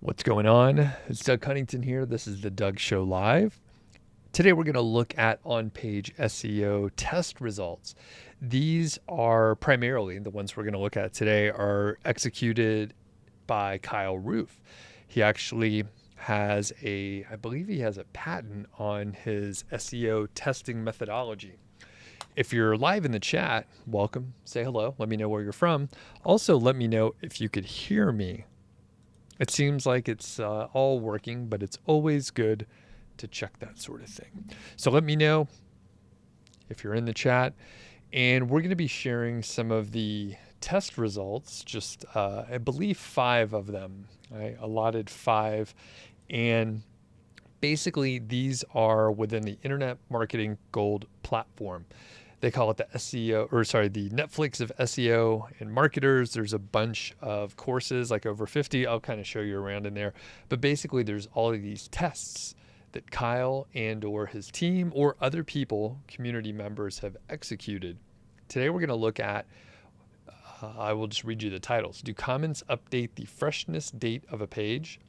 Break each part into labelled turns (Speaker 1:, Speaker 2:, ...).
Speaker 1: What's going on? It's Doug Huntington here. This is the Doug Show Live. Today we're going to look at On Page SEO test results. These are primarily, the ones we're going to look at today, are executed by Kyle Roof. He actually has I believe he has a patent on his SEO testing methodology. If you're live in the chat, welcome. Say hello. Let me know where you're from. Also, let me know if you could hear me. It seems like it's all working, but it's always good to check that sort of thing. So let me know if you're in the chat. And we're going to be sharing some of the test results, just I believe 5 of them. I allotted 5. And basically these are within the Internet Marketing Gold platform. They call it the the Netflix of SEO and Marketers. There's a bunch of courses, like over 50. I'll kind of show you around in there. But basically, there's all of these tests that Kyle and or his team or other people, community members, have executed. Today, we're going to look at, I will just read you the titles. Do comments update the freshness date of a page?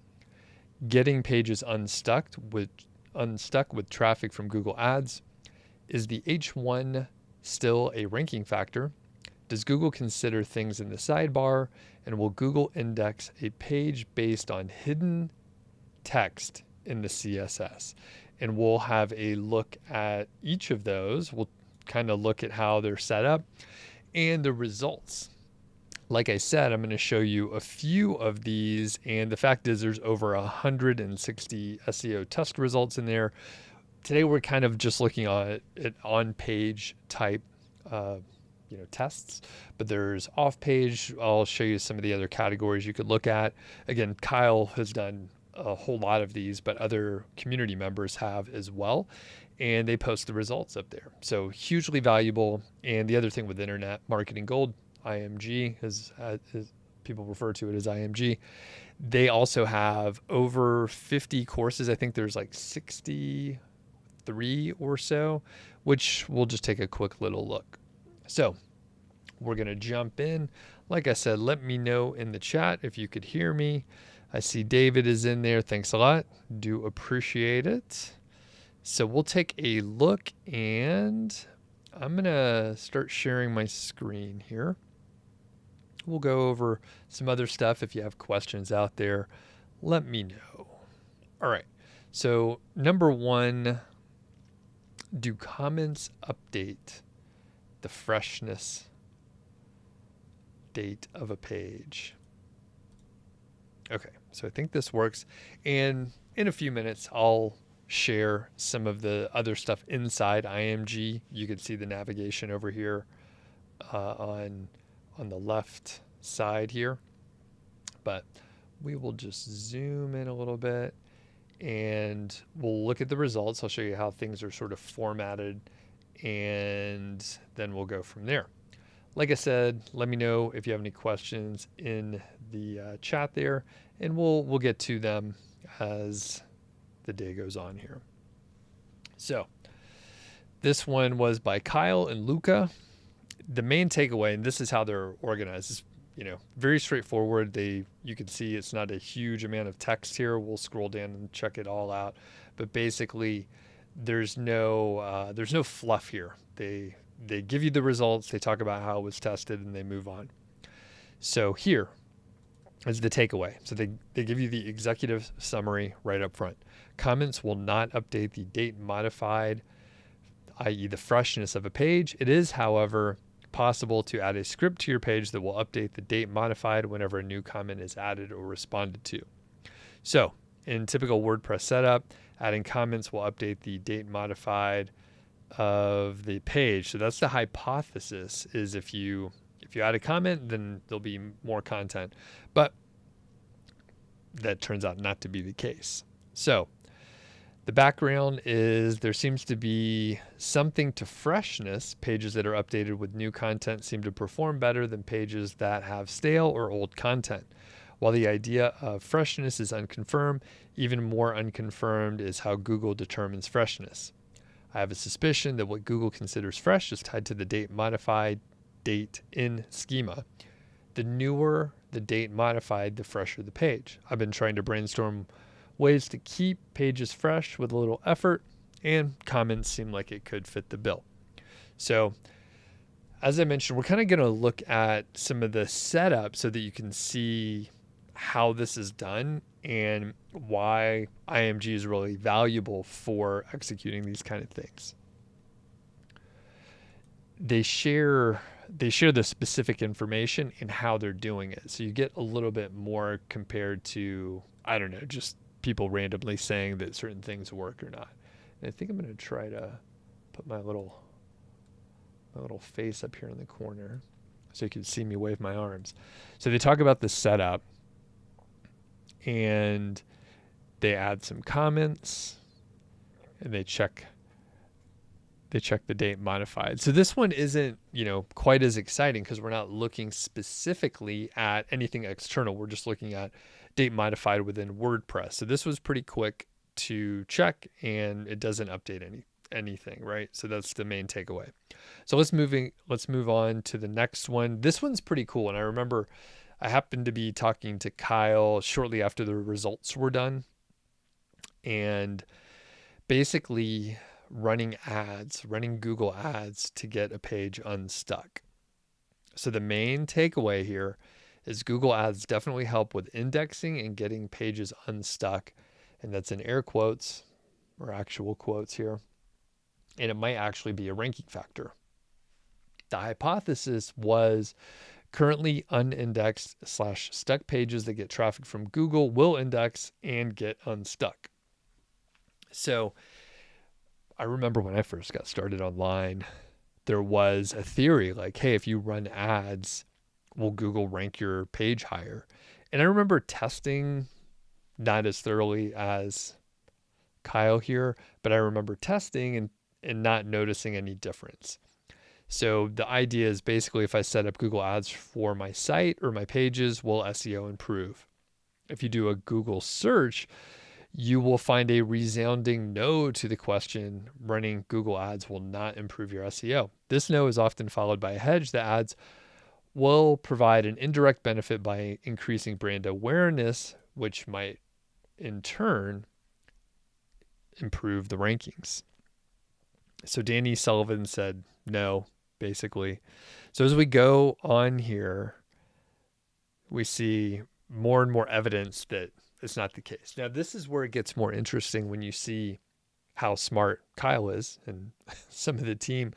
Speaker 1: Getting pages unstuck with traffic from Google Ads? Is the H1 still a ranking factor? Does Google consider things in the sidebar? And will Google index a page based on hidden text in the CSS? And we'll have a look at each of those. We'll kind of look at how they're set up and the results. Like I said, I'm going to show you a few of these. And the fact is there's over 160 SEO test results in there. Today we're kind of just looking at on-page type tests, but there's off-page. I'll show you some of the other categories you could look at. Again, Kyle has done a whole lot of these, but other community members have as well, and they post the results up there. So hugely valuable. And the other thing with Internet Marketing Gold, IMG, as people refer to it as IMG, they also have over 50 courses. I think there's like 63 or so, which we'll just take a quick little look. So we're going to jump in. Like I said, let me know in the chat if you could hear me. I see David is in there. Thanks a lot. Do appreciate it. So we'll take a look, and I'm going to start sharing my screen here. We'll go over some other stuff. If you have questions out there, let me know. All right. So number 1, do comments update the freshness date of a page? Okay, so I think this works. And in a few minutes, I'll share some of the other stuff inside IMG. You can see the navigation over here on the left side here. But we will just zoom in a little bit, and we'll look at the results. I'll show you how things are sort of formatted, and then we'll go from there. Like I said, let me know if you have any questions in the chat there, and we'll get to them as the day goes on here. So this one was by Kyle and Luca. The main takeaway, and this is how they're organized, is very straightforward. You can see it's not a huge amount of text here. We'll scroll down and check it all out. But basically, there's no fluff here. They give you the results. They talk about how it was tested, and they move on. So here is the takeaway. So they give you the executive summary right up front. Comments will not update the date modified, i.e. the freshness of a page. It is, however, possible to add a script to your page that will update the date modified whenever a new comment is added or responded to. So in typical WordPress setup, adding comments will update the date modified of the page. So that's the hypothesis, is if you add a comment, then there'll be more content. But that turns out not to be the case. So the background is there seems to be something to freshness. Pages that are updated with new content seem to perform better than pages that have stale or old content. While the idea of freshness is unconfirmed, even more unconfirmed is how Google determines freshness. I have a suspicion that what Google considers fresh is tied to the date modified date in schema. The newer the date modified, the fresher the page. I've been trying to brainstorm ways to keep pages fresh with a little effort, and comments seem like it could fit the bill. So as I mentioned, we're kind of going to look at some of the setup so that you can see how this is done and why IMG is really valuable for executing these kind of things. They share the specific information and how they're doing it. So you get a little bit more compared to, I don't know, just people randomly saying that certain things work or not. And I think I'm going to try to put my little face up here in the corner so you can see me wave my arms. So they talk about the setup and they add some comments and they check the date modified. So this one isn't, quite as exciting because we're not looking specifically at anything external. We're just looking at date modified within WordPress. So this was pretty quick to check and it doesn't update anything, right? So that's the main takeaway. So let's move on to the next one. This one's pretty cool. And I remember I happened to be talking to Kyle shortly after the results were done and basically running Google ads to get a page unstuck. So the main takeaway here is Google ads definitely help with indexing and getting pages unstuck. And that's in air quotes or actual quotes here. And it might actually be a ranking factor. The hypothesis was currently unindexed / stuck pages that get traffic from Google will index and get unstuck. So I remember when I first got started online, there was a theory like, hey, if you run ads, will Google rank your page higher? And I remember testing, not as thoroughly as Kyle here, but I remember testing and not noticing any difference. So the idea is basically if I set up Google ads for my site or my pages, will SEO improve? If you do a Google search, you will find a resounding no to the question, running Google ads will not improve your SEO. This no is often followed by a hedge that ads will provide an indirect benefit by increasing brand awareness, which might in turn improve the rankings. So Danny Sullivan said no, basically. So as we go on here, we see more and more evidence that it's not the case. Now, this is where it gets more interesting when you see how smart Kyle is and some of the team.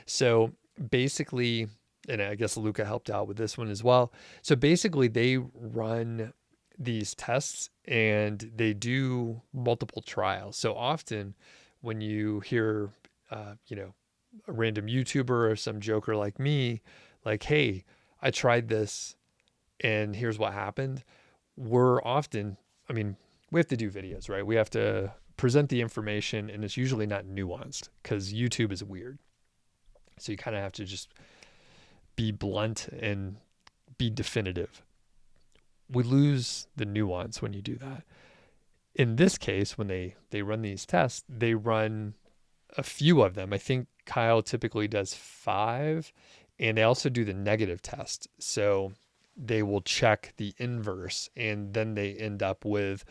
Speaker 1: So basically, and I guess Luca helped out with this one as well. So basically, they run these tests and they do multiple trials. So often when you hear, a random YouTuber or some joker like me, like, hey, I tried this and here's what happened. We have to do videos, right? We have to present the information and it's usually not nuanced because YouTube is weird. So you kind of have to just be blunt and be definitive. We lose the nuance when you do that. In this case, when they run these tests, they run a few of them. I think Kyle typically does 5, and they also do the negative test. So they will check the inverse, and then they end up with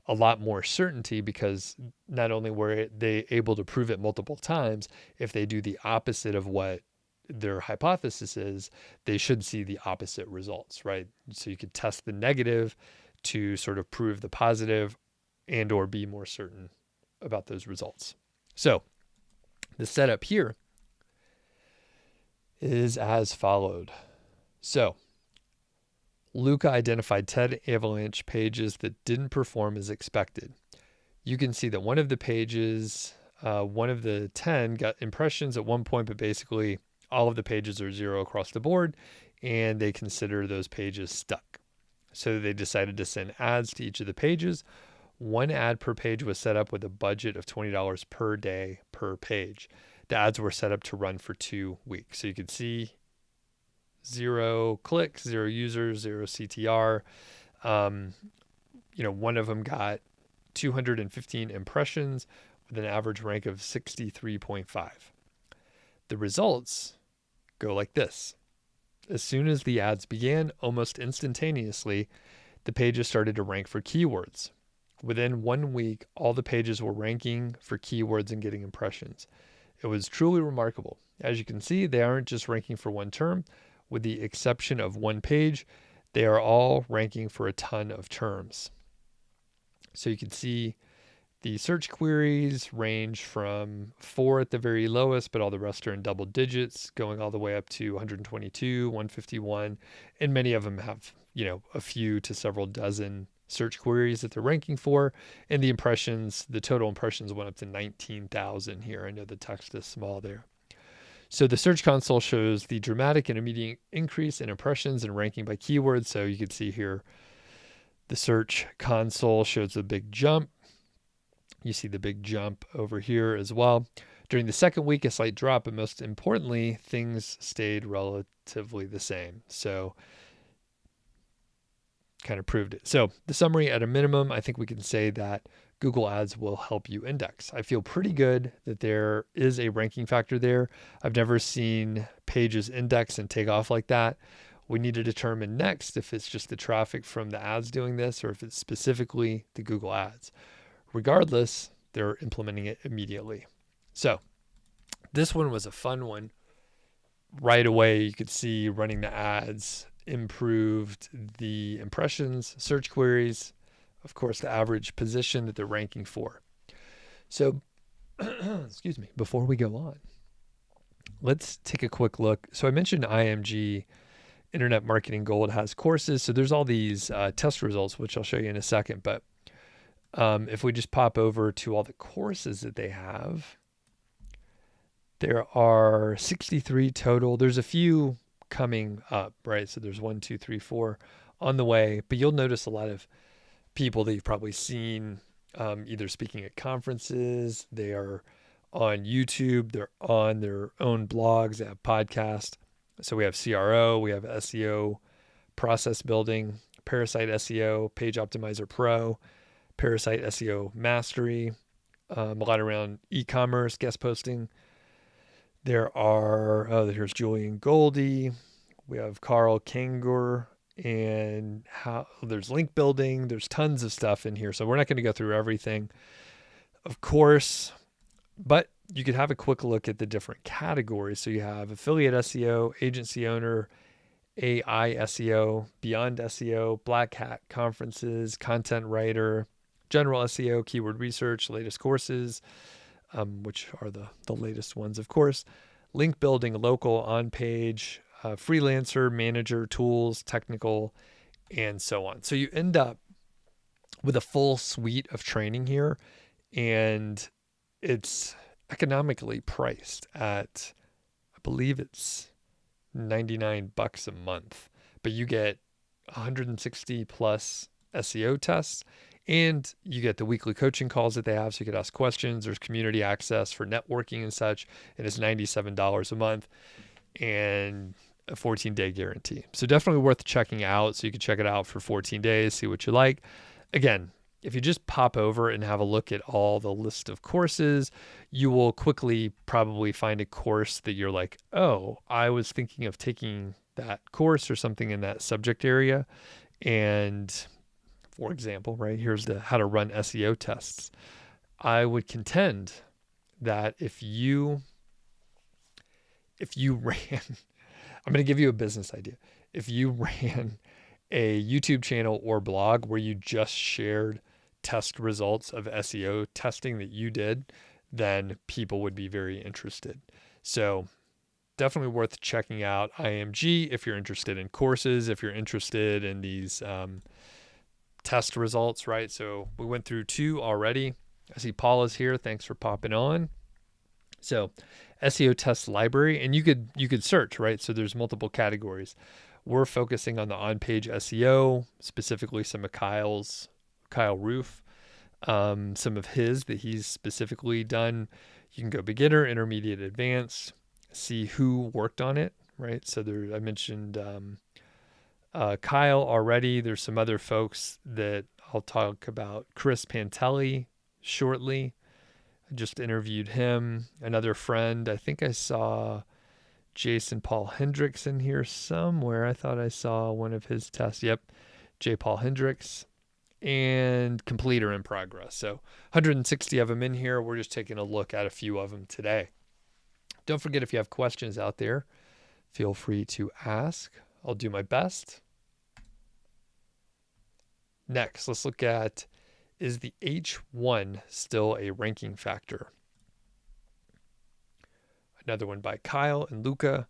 Speaker 1: a lot more certainty because not only were they able to prove it multiple times, if they do the opposite of what their hypothesis is, they should see the opposite results, right? So you could test the negative to sort of prove the positive and or be more certain about those results. So the setup here is as followed. So Luca identified 10 avalanche pages that didn't perform as expected. You can see that one of the pages, one of the 10 got impressions at one point, but basically all of the pages are 0 across the board, and they consider those pages stuck. So they decided to send ads to each of the pages. One ad per page was set up with a budget of $20 per day per page. The ads were set up to run for 2 weeks. So you could see 0 clicks, 0 users, 0 CTR. One of them got 215 impressions with an average rank of 63.5. The results go like this. As soon as the ads began, almost instantaneously, the pages started to rank for keywords. Within 1 week, all the pages were ranking for keywords and getting impressions. It was truly remarkable. As you can see, they aren't just ranking for one term. With the exception of one page, they are all ranking for a ton of terms. So you can see the search queries range from 4 at the very lowest, but all the rest are in double digits, going all the way up to 122, 151, and many of them have, a few to several dozen search queries that they're ranking for. And the total impressions went up to 19,000 here. I know the text is small there. So the Search Console shows the dramatic and immediate increase in impressions and ranking by keywords. So you can see here, the Search Console shows a big jump. You see the big jump over here as well. During the second week, a slight drop, but most importantly, things stayed relatively the same. So kind of proved it. So the summary, at a minimum, I think we can say that Google Ads will help you index. I feel pretty good that there is a ranking factor there. I've never seen pages index and take off like that. We need to determine next if it's just the traffic from the ads doing this or if it's specifically the Google Ads. Regardless, they're implementing it immediately. So this one was a fun one. Right away, you could see running the ads improved the impressions, search queries, of course, the average position that they're ranking for. So, excuse me, before we go on, let's take a quick look. So I mentioned IMG, Internet Marketing Gold, has courses. So there's all these test results, which I'll show you in a second. But if we just pop over to all the courses that they have, there are 63 total. There's a few coming up, right? So there's 1, 2, 3, 4 on the way, but you'll notice a lot of people that you've probably seen either speaking at conferences, they are on YouTube, they're on their own blogs, they have podcasts. So we have CRO, we have SEO process building, Parasite SEO, Page Optimizer Pro, Parasite SEO Mastery, a lot around e-commerce, guest posting. Here's Julian Goldie. We have Carl Kangur, and there's link building. There's tons of stuff in here. So we're not going to go through everything, of course, but you could have a quick look at the different categories. So you have affiliate SEO, agency owner, AI SEO, beyond SEO, black hat conferences, content writer, general SEO, keyword research, latest courses, which are the latest ones, of course, link building, local, on page, freelancer, manager, tools, technical, and so on. So you end up with a full suite of training here, and it's economically priced at, I believe it's $99 a month, but you get 160 plus SEO tests. And you get the weekly coaching calls that they have, so you could ask questions. There's community access for networking and such, and it's $97 a month and a 14-day guarantee. So definitely worth checking out. So you can check it out for 14 days, see what you like. Again, if you just pop over and have a look at all the list of courses, you will quickly probably find a course that you're like, oh, I was thinking of taking that course or something in that subject area. And for example, right, here's the how to run SEO tests. I would contend that if you ran, I'm going to give you a business idea. If you ran a YouTube channel or blog where you just shared test results of SEO testing that you did, then people would be very interested. So definitely worth checking out IMG if you're interested in courses, if you're interested in these test results, right? So we went through 2 already. I see Paula's here. Thanks for popping on. So SEO test library, and you could search, right? So there's multiple categories. We're focusing on the On Page SEO, specifically some of Kyle Roof, some of his that he's specifically done. You can go beginner, intermediate, advanced, see who worked on it, right? So I mentioned Kyle already. There's some other folks that I'll talk about. Chris Pantelli shortly. I just interviewed him. Another friend, I think I saw Jason Paul Hendricks in here somewhere. I thought I saw one of his tests. Yep, J. Paul Hendricks. And completer in progress. So 160 of them in here. We're just taking a look at a few of them today. Don't forget, if you have questions out there, feel free to ask. I'll do my best. Next, let's look at, is the H1 still a ranking factor? Another one by Kyle and Luca.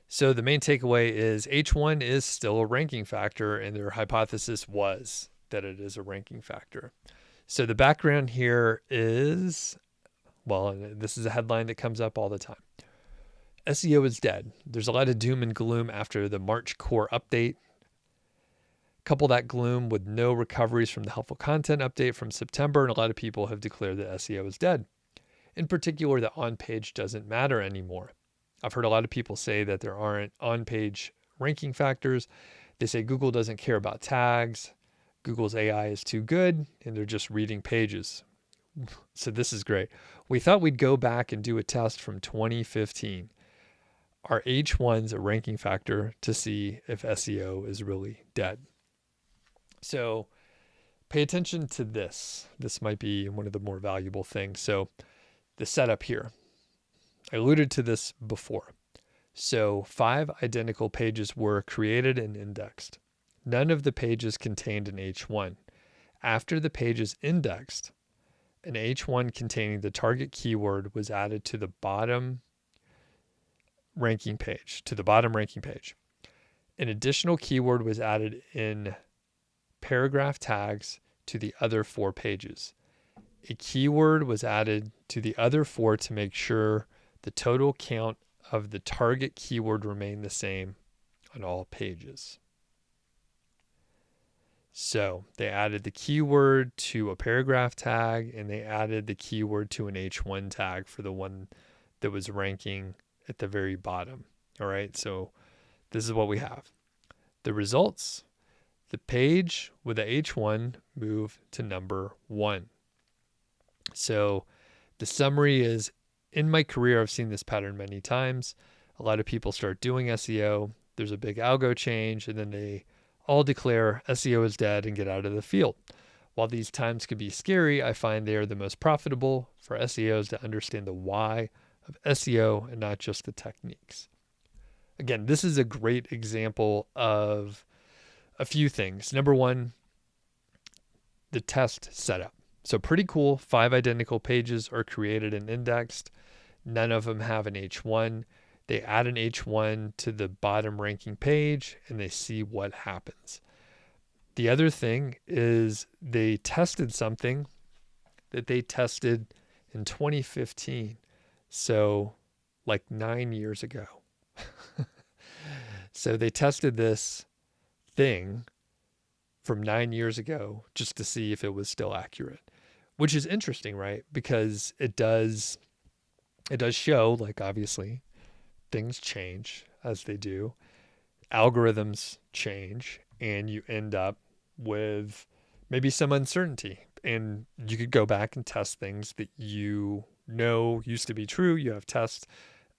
Speaker 1: So the main takeaway is H1 is still a ranking factor, and their hypothesis was that it is a ranking factor. So the background here is, well, this is a headline that comes up all the time. SEO is dead. There's a lot of doom and gloom after the March core update. Couple that gloom with no recoveries from the helpful content update from September, and a lot of people have declared that SEO is dead. In particular, the on-page doesn't matter anymore. I've heard a lot of people say that there aren't on-page ranking factors. They say Google doesn't care about tags. Google's AI is too good, and they're just reading pages. So this is great. We thought we'd go back and do a test from 2015. Are H1s a ranking factor to see if SEO is really dead? So pay attention to this. This might be one of the more valuable things. So the setup here. I alluded to this before. So 5 identical pages were created and indexed. None of the pages contained an H1. After the page is indexed, an H1 containing the target keyword was added to the bottom ranking page, An additional keyword was added in paragraph tags to the other 4 pages. A keyword was added to the other 4 to make sure the total count of the target keyword remained the same on all pages. So they added the keyword to a paragraph tag, and they added the keyword to an H1 tag for the one that was ranking at the very bottom. All right, so this is what we have. The results, the page with the H1 moved to number 1. So the summary is, in my career, I've seen this pattern many times. A lot of people start doing SEO. There's a big algo change, and then they all declare SEO is dead and get out of the field. While these times could be scary, I find they are the most profitable for SEOs to understand the why of SEO and not just the techniques. Again, this is a great example of a few things. Number one, the test setup. So pretty cool. 5 identical pages are created and indexed. None of them have an H1. They add an H1 to the bottom ranking page, and they see what happens. The other thing is they tested something that they tested in 2015. So like 9 years ago. So they tested this thing from 9 years ago just to see if it was still accurate, which is interesting, right? Because it does show, like, obviously things change as they do. Algorithms change, and you end up with maybe some uncertainty. And you could go back and test things that you know used to be true. You have tests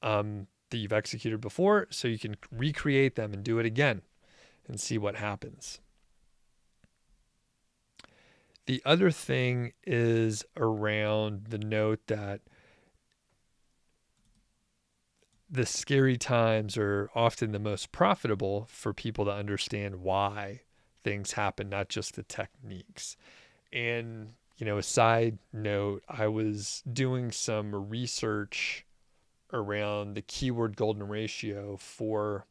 Speaker 1: that you've executed before, so you can recreate them and do it again and see what happens. The other thing is around the note that the scary times are often the most profitable for people to understand why things happen, not just the techniques. And, a side note, I was doing some research around the keyword golden ratio for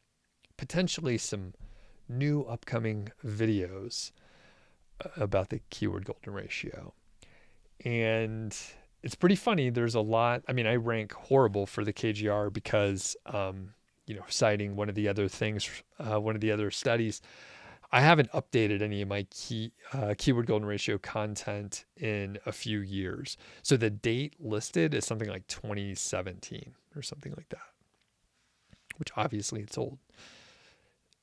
Speaker 1: potentially some new upcoming videos about the keyword golden ratio. And it's pretty funny. There's a lot. I mean, I rank horrible for the KGR because, citing one of the other things, one of the other studies, I haven't updated any of my keyword golden ratio content in a few years. So the date listed is something like 2017 or something like that, which obviously it's old.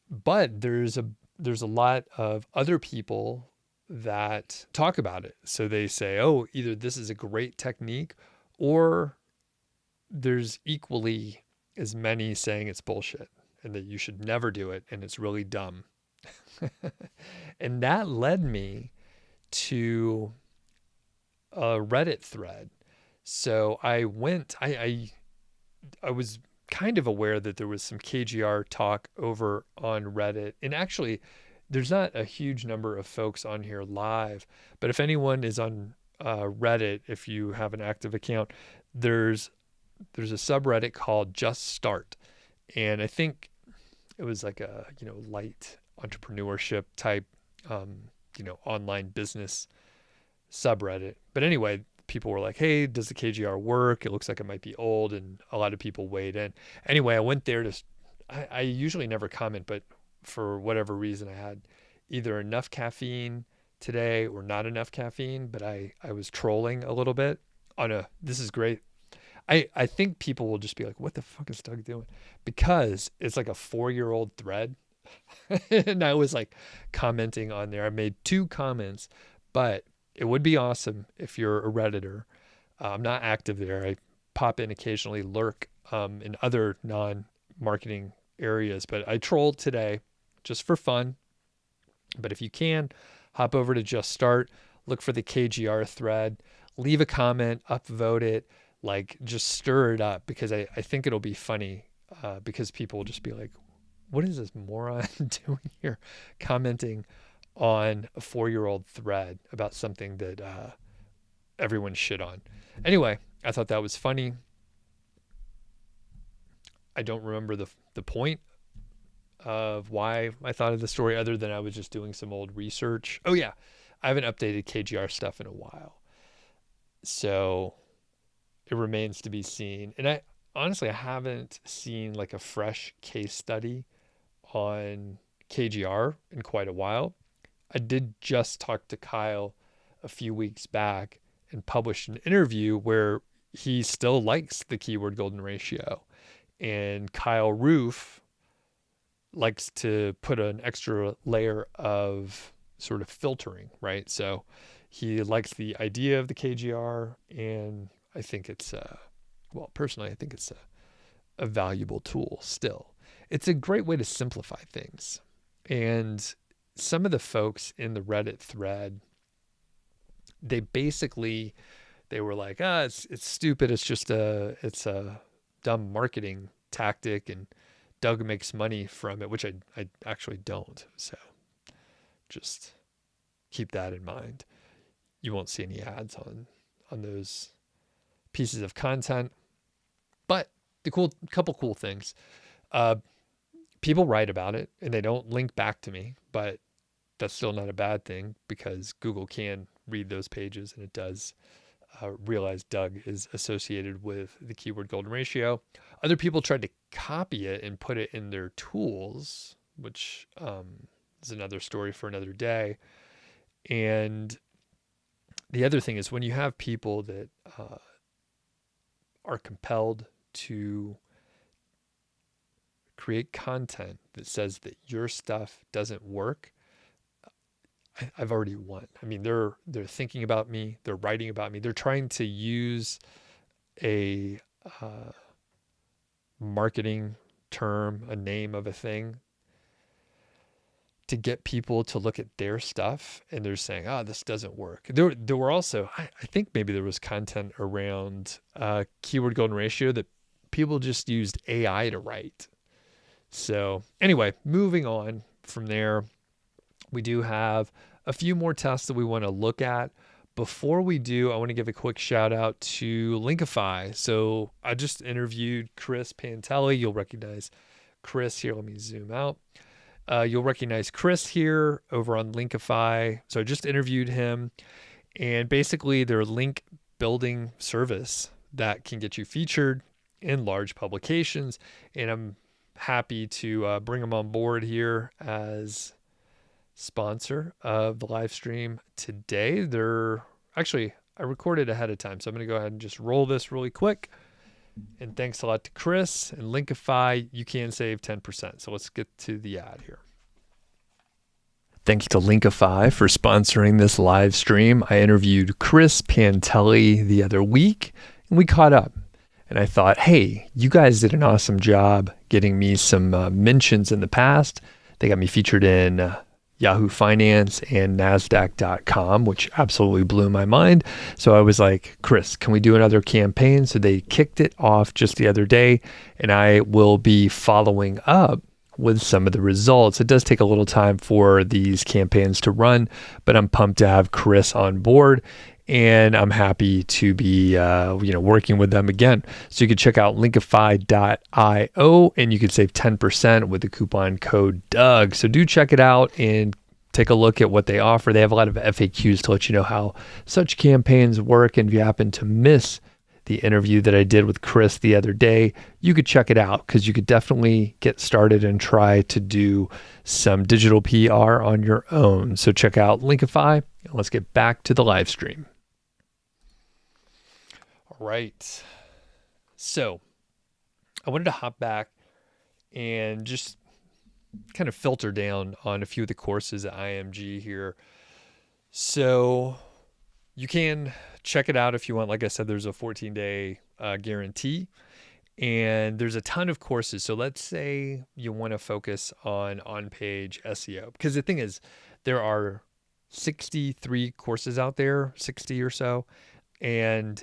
Speaker 1: But there's a lot of other people that talk about it. So they say, oh, either this is a great technique or there's equally as many saying it's bullshit and that you should never do it and it's really dumb. And that led me to a Reddit thread. So I was kind of aware that there was some KGR talk over on Reddit. And actually, there's not a huge number of folks on here live, but if anyone is on Reddit, if you have an active account, there's a subreddit called Just Start. And I think it was like a, light entrepreneurship type, online business subreddit. But anyway, people were like, hey, does the KGR work? It looks like it might be old. And a lot of people weighed in. Anyway, I went there I usually never comment, but for whatever reason, I had either enough caffeine today or not enough caffeine, but I was trolling a little bit this is great. I think people will just be like, what the fuck is Doug doing? Because it's like a 4-year-old thread. And I was like commenting on there. I made 2 comments, but it would be awesome if you're a Redditor. I'm not active there. I pop in occasionally, lurk in other non-marketing areas, but I trolled today just for fun. But if you can, hop over to Just Start, look for the KGR thread, leave a comment, upvote it, like just stir it up, because I think it'll be funny because people will just be like, what is this moron doing here? Commenting on a 4-year-old thread about something that everyone shit on. Anyway, I thought that was funny. I don't remember the point of why I thought of the story other than I was just doing some old research. Oh yeah, I haven't updated KGR stuff in a while. So it remains to be seen. And I haven't seen like a fresh case study on KGR in quite a while. I did just talk to Kyle a few weeks back and published an interview where he still likes the keyword golden ratio. And Kyle Roof likes to put an extra layer of sort of filtering, right? So he likes the idea of the KGR, and I think it's, personally, I think it's a valuable tool still. It's a great way to simplify things. And some of the folks in the Reddit thread, they were like, it's stupid. It's a dumb marketing tactic, and Doug makes money from it, which I actually don't. So just keep that in mind. You won't see any ads on those pieces of content. But the couple cool things. People write about it and they don't link back to me, but that's still not a bad thing because Google can read those pages, and it does realize Doug is associated with the keyword golden ratio. Other people tried to copy it and put it in their tools, which is another story for another day. And the other thing is when you have people that are compelled to create content that says that your stuff doesn't work, I've already won. I mean, they're thinking about me, they're writing about me, they're trying to use a marketing term, a name of a thing, to get people to look at their stuff, and they're saying, this doesn't work. There were also, I think maybe there was content around keyword golden ratio that people just used AI to write. So anyway, moving on from there, we do have a few more tests that we want to look at. Before we do, I want to give a quick shout out to Linkify. So I just interviewed Chris Pantelli. You'll recognize Chris here. Let me zoom out. You'll recognize Chris here over on Linkify. So I just interviewed him, and basically they're a link building service that can get you featured in large publications. And I'm happy to bring them on board here as sponsor of the live stream today. I recorded ahead of time, so I'm going to go ahead and just roll this really quick. And thanks a lot to Chris and Linkify. You can save 10%. So let's get to the ad here. Thanks to Linkify for sponsoring this live stream. I interviewed Chris Pantelli the other week, and we caught up. And I thought, hey, you guys did an awesome job getting me some mentions in the past. They got me featured in Yahoo Finance and NASDAQ.com, which absolutely blew my mind. So I was like, Chris, can we do another campaign? So they kicked it off just the other day, and I will be following up with some of the results. It does take a little time for these campaigns to run, but I'm pumped to have Chris on board, and I'm happy to be working with them again. So you can check out linkify.io and you can save 10% with the coupon code Doug. So do check it out and take a look at what they offer. They have a lot of FAQs to let you know how such campaigns work. And if you happen to miss the interview that I did with Chris the other day, you could check it out because you could definitely get started and try to do some digital PR on your own. So check out Linkify and let's get back to the live stream. All right. So I wanted to hop back and just kind of filter down on a few of the courses at IMG here. So you can check it out if you want. Like I said, there's a 14-day guarantee, and there's a ton of courses. So let's say you want to focus on page SEO, because the thing is, there are 63 courses out there, 60 or so, and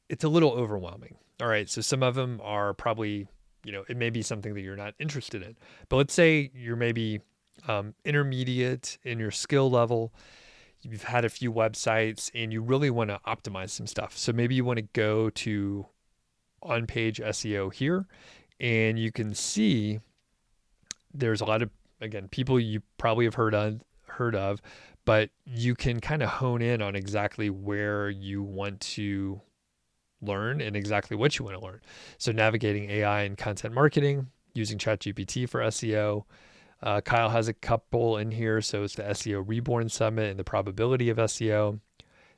Speaker 1: it's a little overwhelming. All right, so some of them are probably, it may be something that you're not interested in. But let's say you're maybe intermediate in your skill level. You've had a few websites and you really want to optimize some stuff. So maybe you want to go to On Page SEO here, and you can see there's a lot of, again, people you probably have heard of, but you can kind of hone in on exactly where you want to learn and exactly what you want to learn. So navigating AI and content marketing, using ChatGPT for SEO. Kyle has a couple in here. So it's the SEO Reborn Summit and the probability of SEO.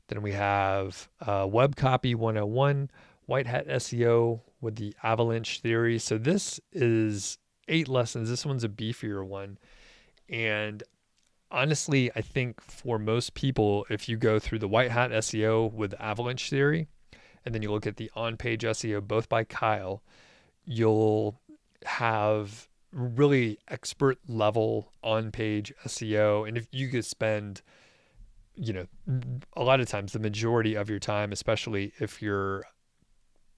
Speaker 1: Then we have Web Copy 101, White Hat SEO with the avalanche theory. So this is 8 lessons. This one's a beefier one. And honestly, I think for most people, if you go through the White Hat SEO with avalanche theory, and then you look at the On Page SEO, both by Kyle, you'll have really expert level on page SEO. And if you could spend, a lot of times the majority of your time, especially if you're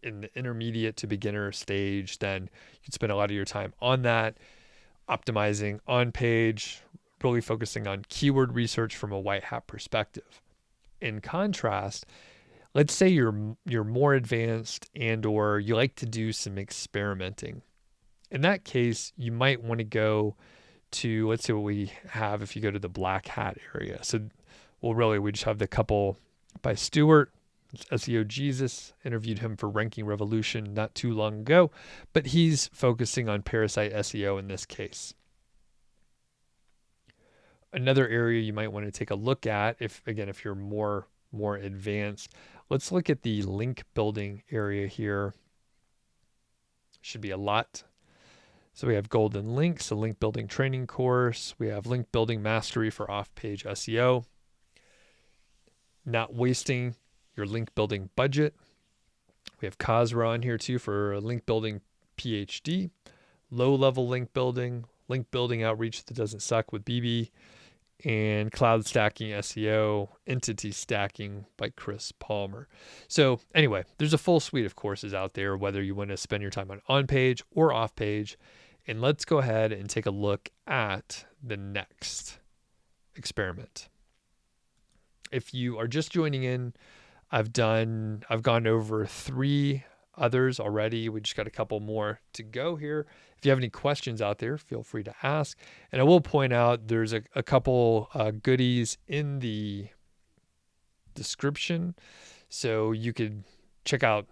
Speaker 1: in the intermediate to beginner stage, then you can spend a lot of your time on that, optimizing on page, really focusing on keyword research from a white hat perspective. In contrast, let's say you're more advanced and or you like to do some experimenting. In that case, you might want to go to, let's see what we have if you go to the black hat area. So, we just have the couple by Stuart, SEO Jesus, interviewed him for Ranking Revolution not too long ago, but he's focusing on parasite SEO in this case. Another area you might want to take a look at, if you're more advanced, let's look at the link building area here. Should be a lot. So we have Golden Links, a link building training course. We have link building mastery for off page SEO. Not wasting your link building budget. We have Cosra on here too for a link building PhD. Low level link building outreach that doesn't suck with BB. And Cloud Stacking SEO, Entity Stacking by Chris Palmer. So anyway, there's a full suite of courses out there, whether you want to spend your time on page or off page. And let's go ahead and take a look at the next experiment. If you are just joining in, I've gone over 3 others already. We just got a couple more to go here. If you have any questions out there, feel free to ask. And I will point out there's a couple goodies in the description. So you could check out,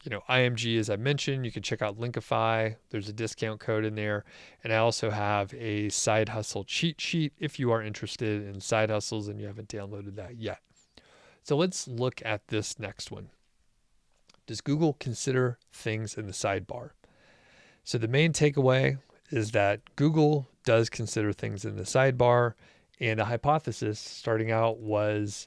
Speaker 1: IMG, as I mentioned. You can check out Linkify. There's a discount code in there. And I also have a side hustle cheat sheet if you are interested in side hustles and you haven't downloaded that yet. So let's look at this next one. Does Google consider things in the sidebar? So the main takeaway is that Google does consider things in the sidebar, and a hypothesis starting out was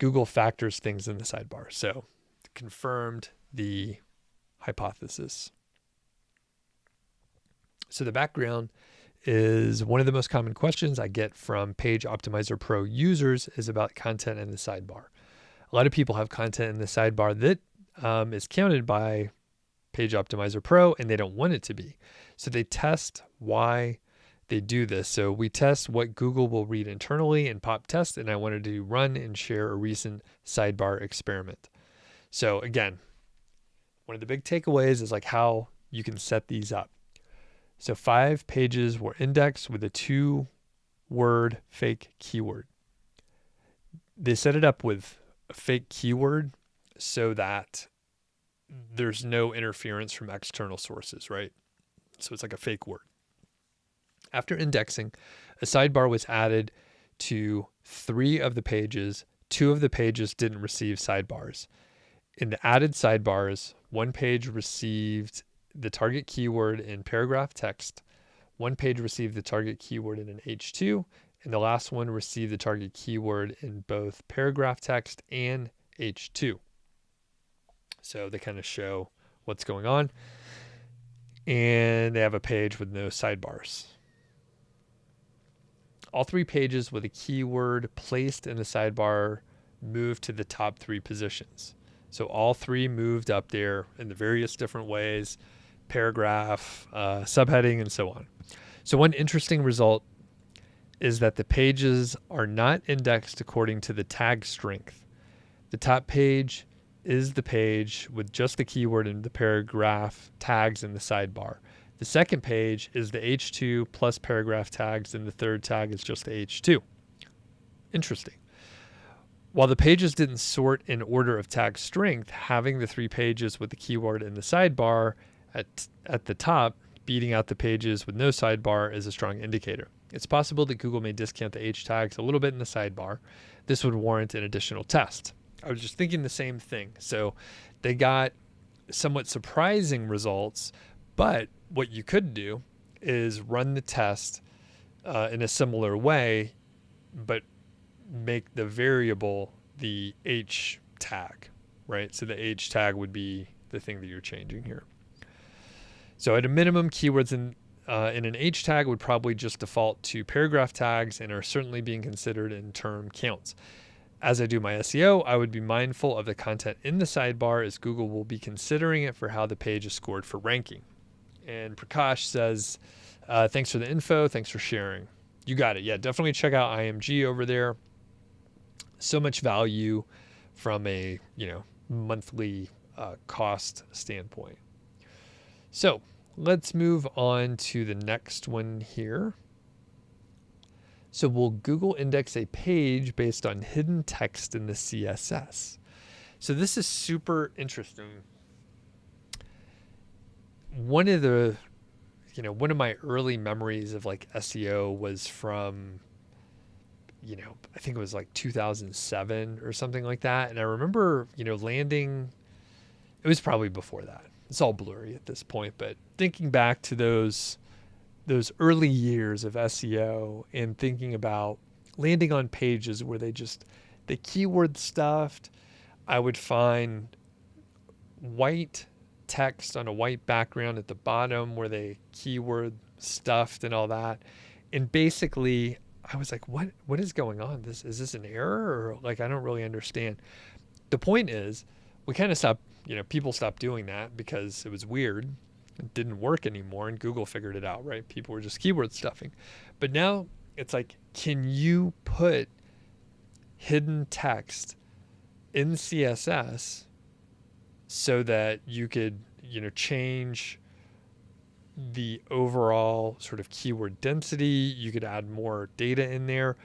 Speaker 1: Google factors things in the sidebar. So confirmed the hypothesis. So the background is one of the most common questions I get from Page Optimizer Pro users is about content in the sidebar. A lot of people have content in the sidebar that is counted by Page Optimizer Pro and they don't want it to be. So they test why they do this. So we test what Google will read internally in pop test, and I wanted to run and share a recent sidebar experiment. So again, one of the big takeaways is like how you can set these up. So 5 pages were indexed with a 2-word fake keyword. They set it up with a fake keyword so that there's no interference from external sources, right? So it's like a fake word. After indexing, a sidebar was added to 3 of the pages. 2 of the pages didn't receive sidebars. In the added sidebars, 1 page received the target keyword in paragraph text, 1 page received the target keyword in an H2, and the last one received the target keyword in both paragraph text and H2. So they kind of show what's going on. And they have a page with no sidebars. All 3 pages with a keyword placed in the sidebar moved to the top 3 positions. So all 3 moved up there in the various different ways, paragraph, subheading, and so on. So one interesting result is that the pages are not indexed according to the tag strength. The top page is the page with just the keyword and the paragraph tags in the sidebar. The second page is the H2 plus paragraph tags, and the third tag is just the H2. Interesting. While the pages didn't sort in order of tag strength, having the 3 pages with the keyword in the sidebar at the top, beating out the pages with no sidebar, is a strong indicator. It's possible that Google may discount the H tags a little bit in the sidebar. This would warrant an additional test. I was just thinking the same thing. So they got somewhat surprising results, but what you could do is run the test in a similar way, but make the variable the H tag, right? So the H tag would be the thing that you're changing here. So at a minimum, keywords in an H tag would probably just default to paragraph tags and are certainly being considered in term counts. As I do my SEO, I would be mindful of the content in the sidebar as Google will be considering it for how the page is scored for ranking. And Prakash says, thanks for the info. Thanks for sharing. You got it. Yeah, definitely check out IMG over there. So much value from a, monthly cost standpoint. So let's move on to the next one here. So will Google index a page based on hidden text in the CSS? So this is super interesting. One of my early memories of like SEO was from, I think it was like 2007 or something like that. And I remember, landing, it was probably before that. It's all blurry at this point, but thinking back to those early years of SEO and thinking about landing on pages where they keyword stuffed, I would find white text on a white background at the bottom where they keyword stuffed and all that. And basically I was like, what is going on? Is this an error? Or like, I don't really understand. The point is we kind of stopped, people stopped doing that because it was weird. It didn't work anymore, and Google figured it out, right? People were just keyword stuffing. But now it's like, can you put hidden text in CSS so that you could, change the overall sort of keyword density? You could add more data in there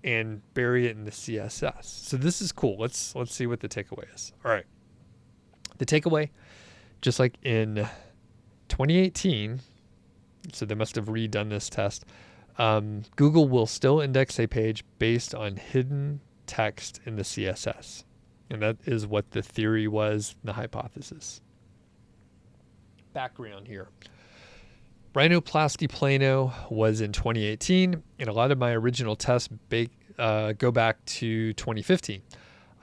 Speaker 1: and bury it in the CSS. So this is cool. Let's see what the takeaway is. All right. The takeaway, just like in 2018, so they must have redone this test, Google will still index a page based on hidden text in the CSS. And that is what the theory was, the hypothesis. Background here. Rhinoplasty plano was in 2018, and a lot of my original tests go back to 2015.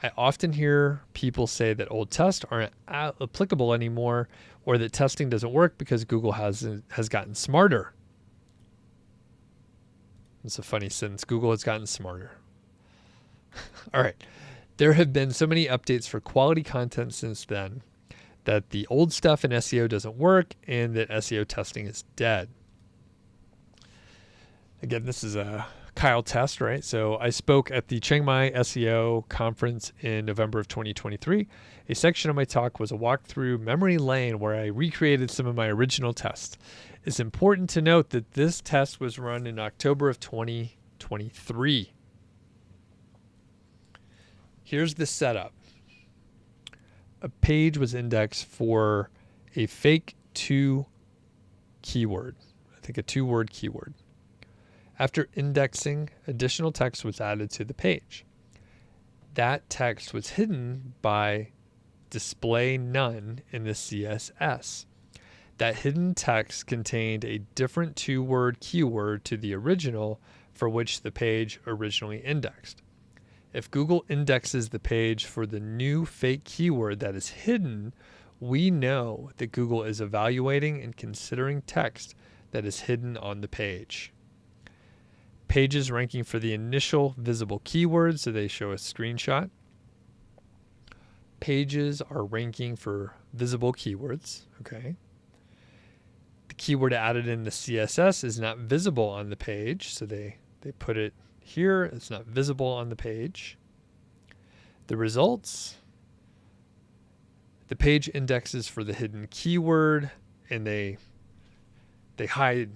Speaker 1: I often hear people say that old tests aren't applicable anymore, or that testing doesn't work because Google has gotten smarter. It's a funny sentence. Google has gotten smarter. All right. There have been so many updates for quality content since then that the old stuff in SEO doesn't work and that SEO testing is dead. Again, this is a Kyle test, right? So I spoke at the Chiang Mai SEO conference in November of 2023. A section of my talk was a walk through memory lane where I recreated some of my original tests. It's important to note that this test was run in October of 2023. Here's the setup. A page was indexed for a fake 2 keyword. I think a 2-word keyword. After indexing, additional text was added to the page. That text was hidden by display none in the CSS. That hidden text contained a different 2-word keyword to the original for which the page originally indexed. If Google indexes the page for the new fake keyword that is hidden, we know that Google is evaluating and considering text that is hidden on the page. Pages ranking for the initial visible keyword, so they show a screenshot. Pages are ranking for visible keywords, okay? The keyword added in the CSS is not visible on the page, so they put it here. It's not visible on the page. The results, the page indexes for the hidden keyword, and they hide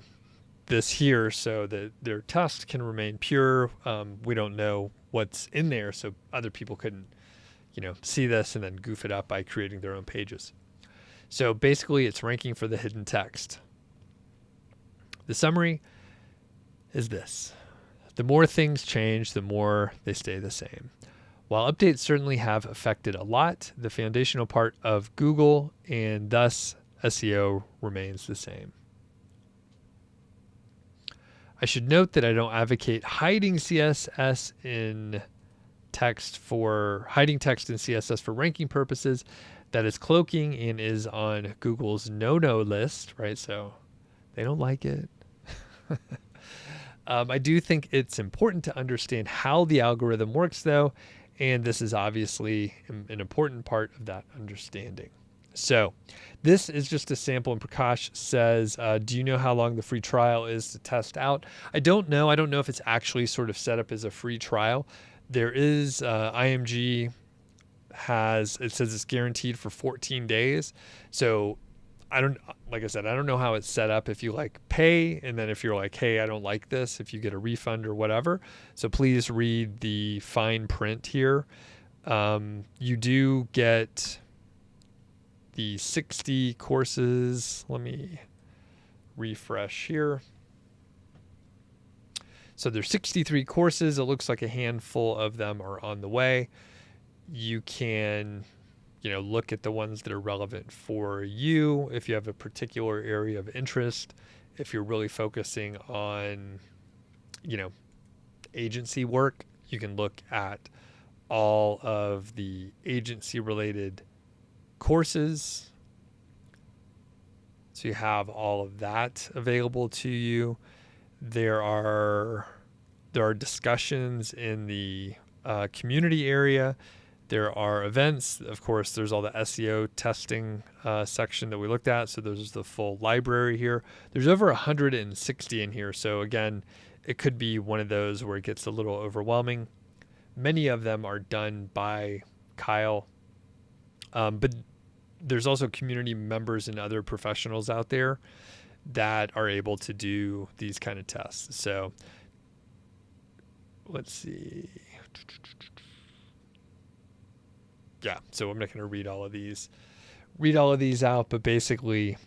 Speaker 1: this here so that their test can remain pure. We don't know what's in there, so other people couldn't, see this and then goof it up by creating their own pages. So basically, it's ranking for the hidden text. The summary is this. The more things change, the more they stay the same. While updates certainly have affected a lot, the foundational part of Google and thus SEO remains the same. I should note that I don't advocate hiding CSS in text hiding text in CSS for ranking purposes. That is cloaking and is on Google's no-no list, right? So they don't like it. I do think it's important to understand how the algorithm works, though, and this is obviously an important part of that understanding. So this is just a sample, and Prakash says, do you know how long the free trial is to test out? I don't know. I don't know if it's actually sort of set up as a free trial. There is IMG it says it's guaranteed for 14 days. So like I said, I don't know how it's set up if you pay, and then if you're like, hey, I don't like this, if you get a refund or whatever. So please read the fine print here. You do get the 60 courses. Let me refresh here. So there's 63 courses. It looks like a handful of them are on the way. You can look at the ones that are relevant for you if you have a particular area of interest. If you're really focusing on, agency work, you can look at all of the agency-related courses. So you have all of that available to you. There are discussions in the community area. There are events. Of course, there's all the SEO testing section that we looked at. So there's the full library here. There's over 160 in here. So again, it could be one of those where it gets a little overwhelming. Many of them are done by Kyle. But there's also community members and other professionals out there that are able to do these kind of tests. So let's see. Yeah, so I'm not going to read all of these out, but basically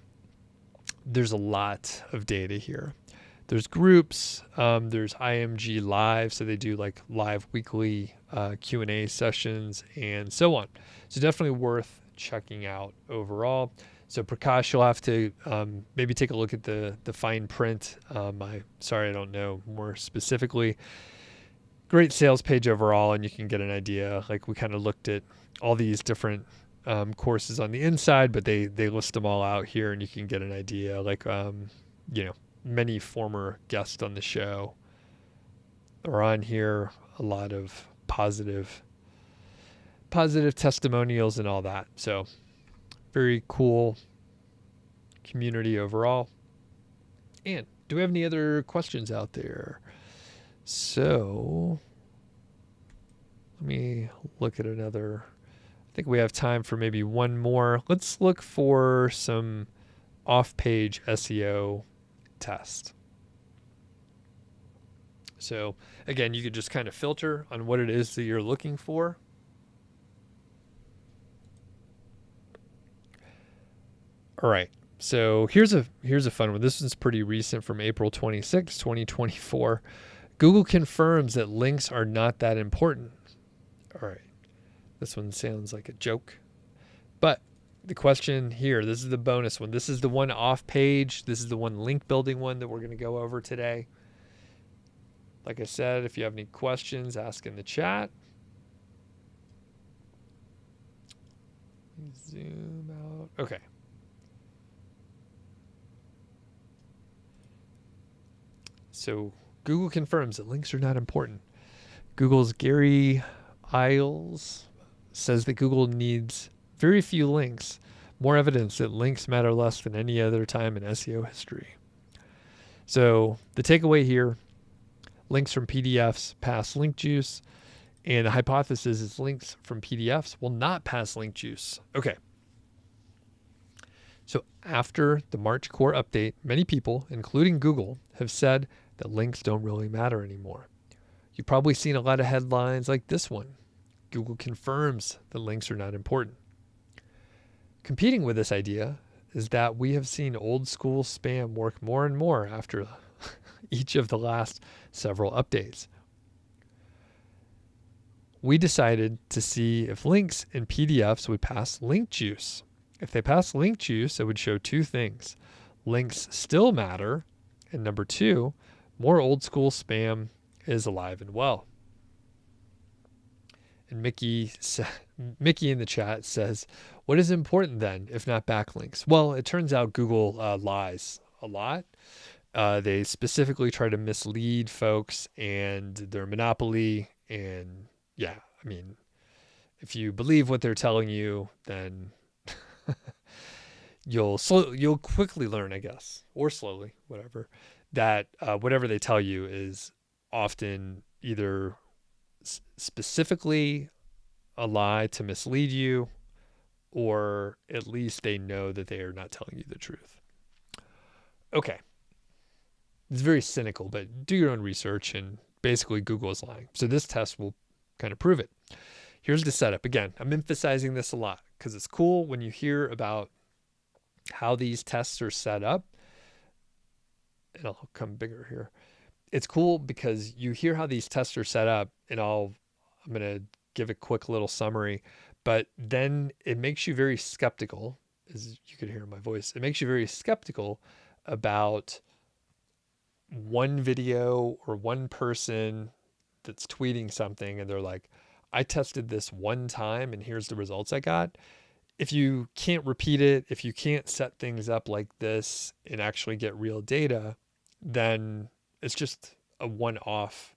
Speaker 1: there's a lot of data here. There's groups, there's IMG Live, so they do live weekly Q&A sessions and so on. So definitely worth checking out overall. So Prakash, you'll have to maybe take a look at the fine print. I don't know more specifically. great sales page overall, and you can get an idea. Like we kind of looked at all these different courses on the inside, but they list them all out here, and you can get an idea. Like many former guests on the show are on here. A lot of positive testimonials and all that. So very cool community overall. And do we have any other questions out there? So let me look at another. I think we have time for maybe one more. Let's look for some off-page SEO test. So again, you could just kind of filter on what it is that you're looking for. All right. So here's a fun one. This one's pretty recent, from April 26, 2024. Google confirms that links are not that important. All right. This one sounds like a joke. But the question here, this is the bonus one. This is the one off page. This is the one link building one that we're going to go over today. Like I said, if you have any questions, ask in the chat. Zoom out. Okay. So Google confirms that links are not important. Google's Gary Iles says that Google needs very few links, more evidence that links matter less than any other time in SEO history. So the takeaway here, links from PDFs pass link juice, and the hypothesis is links from PDFs will not pass link juice. Okay. So after the March core update, many people, including Google, have said that links don't really matter anymore. You've probably seen a lot of headlines like this one. Google confirms that links are not important. Competing with this idea is that we have seen old school spam work more and more after each of the last several updates. We decided to see if links in PDFs would pass link juice. If they pass link juice, it would show two things. Links still matter, and number two, more old school spam is alive and well. And Mickey in the chat says, what is important then, if not backlinks? Well, it turns out Google lies a lot. They specifically try to mislead folks and their monopoly. And yeah, I mean, if you believe what they're telling you, then you'll quickly learn, I guess, or slowly, whatever, that whatever they tell you is often either specifically a lie to mislead you, or at least they know that they are not telling you the truth. Okay. It's very cynical, but do your own research, and basically Google is lying. So this test will kind of prove it. Here's the setup. Again, I'm emphasizing this a lot because it's cool when you hear about how these tests are set up. And I'll come bigger here. It's cool because you hear how these tests are set up, and I'm going to give a quick little summary, but then it makes you very skeptical, as you could hear in my voice. It makes you very skeptical about one video or one person that's tweeting something, and they're like, I tested this one time and here's the results I got. If you can't repeat it, if you can't set things up like this and actually get real data, then it's just a one-off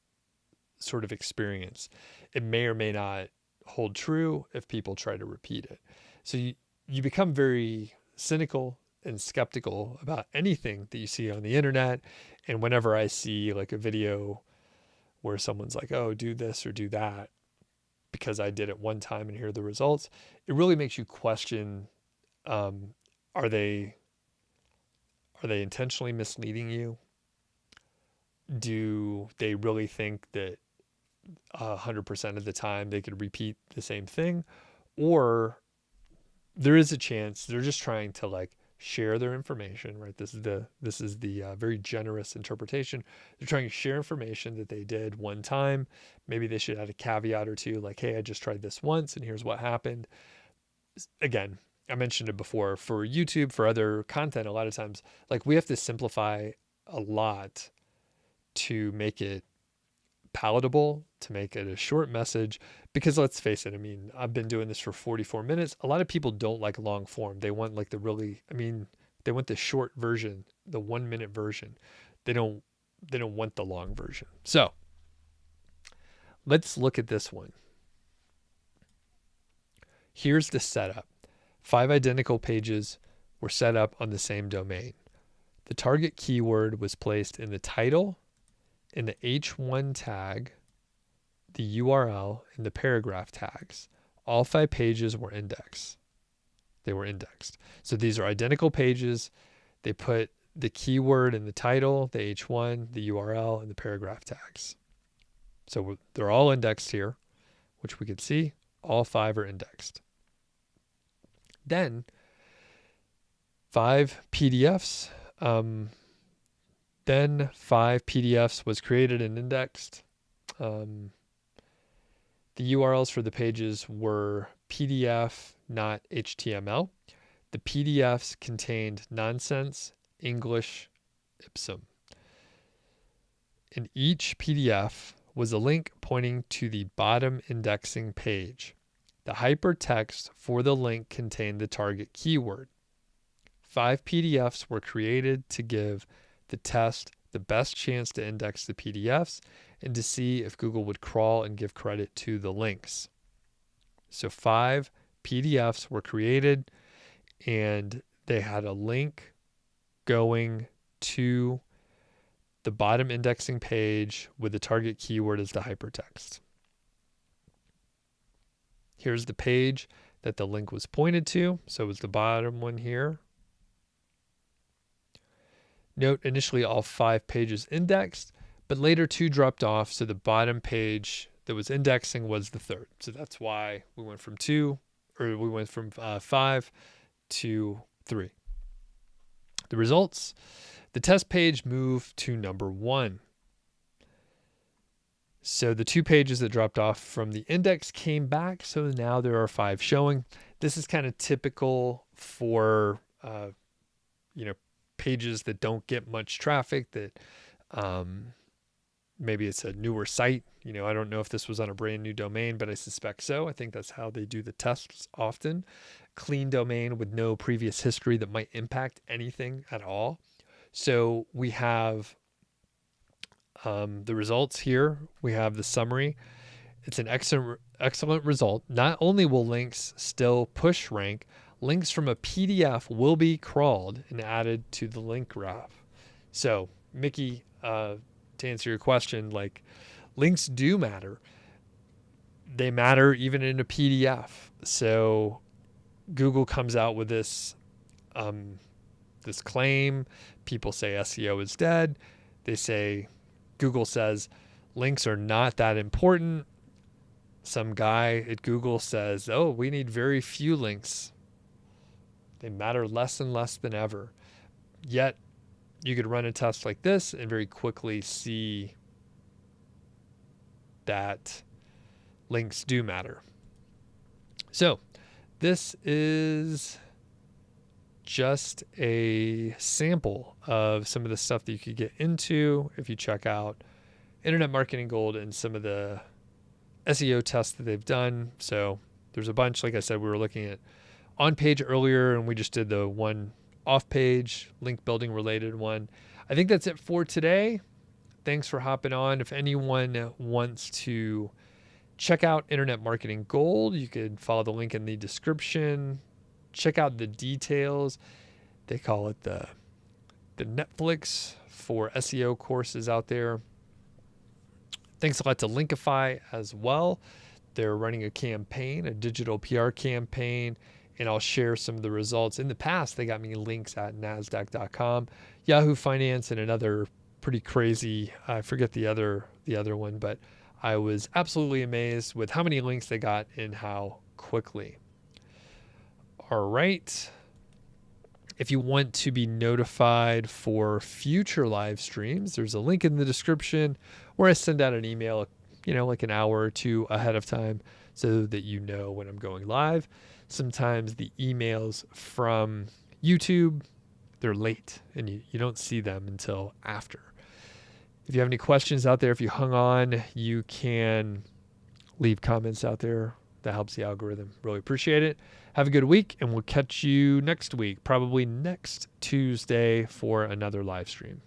Speaker 1: sort of experience. It may or may not hold true if people try to repeat it. So you become very cynical and skeptical about anything that you see on the internet. And whenever I see like a video where someone's like, oh, do this or do that because I did it one time and here are the results, it really makes you question, are they intentionally misleading you? Do they really think that 100% of the time they could repeat the same thing? Or there is a chance they're just trying to like share their information, right? This is the very generous interpretation. They're trying to share information that they did one time. Maybe they should add a caveat or two, like, hey, I just tried this once and here's what happened. Again, I mentioned it before, for YouTube, for other content, a lot of times, like, we have to simplify a lot to make it palatable, to make it a short message, because let's face it, I mean, I've been doing this for 44 minutes. A lot of people don't like long form. They want like they want the short version, the 1 minute version. They don't want the long version. So let's look at this one. Here's the setup. 5 identical pages were set up on the same domain. The target keyword was placed in the title, in the H1 tag, the URL, and the paragraph tags. All 5 pages were indexed. They were indexed. So these are identical pages. They put the keyword in the title, the H1, the URL, and the paragraph tags. So they're all indexed here, which we could see. All 5 are indexed. Then 5 PDFs. Then 5 PDFs was created and indexed. The URLs for the pages were PDF, not HTML. The PDFs contained nonsense, English, Ipsum. In each PDF was a link pointing to the bottom indexing page. The hypertext for the link contained the target keyword. 5 PDFs were created to give the test the best chance to index the PDFs and to see if Google would crawl and give credit to the links. So 5 PDFs were created, and they had a link going to the bottom indexing page with the target keyword as the hypertext. Here's the page that the link was pointed to. So it was the bottom one here. Note, initially all 5 pages indexed, but later 2 dropped off. So the bottom page that was indexing was the 3rd. So that's why we went from 5 to 3. The results, the test page moved to number 1. So the 2 pages that dropped off from the index came back. So now there are 5 showing. This is kind of typical for, pages that don't get much traffic, that maybe it's a newer site. I don't know if this was on a brand new domain, but I suspect so. I think that's how they do the tests often. Clean domain with no previous history that might impact anything at all. So we have the results here. We have the summary. It's an excellent result. Not only will links still push rank, links from a PDF will be crawled and added to the link graph. So, Mickey, to answer your question, like, links do matter. They matter even in a PDF. So Google comes out with this claim. People say SEO is dead. Google says links are not that important. Some guy at Google says, oh, we need very few links. They matter less and less than ever. Yet you could run a test like this and very quickly see that links do matter. So this is just a sample of some of the stuff that you could get into if you check out Internet Marketing Gold and some of the SEO tests that they've done. So there's a bunch. Like I said, we were looking at On Page earlier, and we just did the one Off Page link building related one. I think that's it for today. Thanks for hopping on. If anyone wants to check out Internet Marketing Gold, you can follow the link in the description. Check out the details. They call it the Netflix for SEO courses out there. Thanks a lot to Linkify as well. They're running a campaign, a digital PR campaign, and I'll share some of the results. In the past, they got me links at NASDAQ.com, Yahoo Finance, and another pretty crazy, I forget the other one, but I was absolutely amazed with how many links they got and how quickly. All right. If you want to be notified for future live streams, there's a link in the description where I send out an email, like an hour or two ahead of time so that you know when I'm going live. Sometimes the emails from YouTube, they're late and you don't see them until after. If you have any questions out there, if you hung on, you can leave comments out there. That helps the algorithm. Really appreciate it. Have a good week, and we'll catch you next week, probably next Tuesday for another live stream.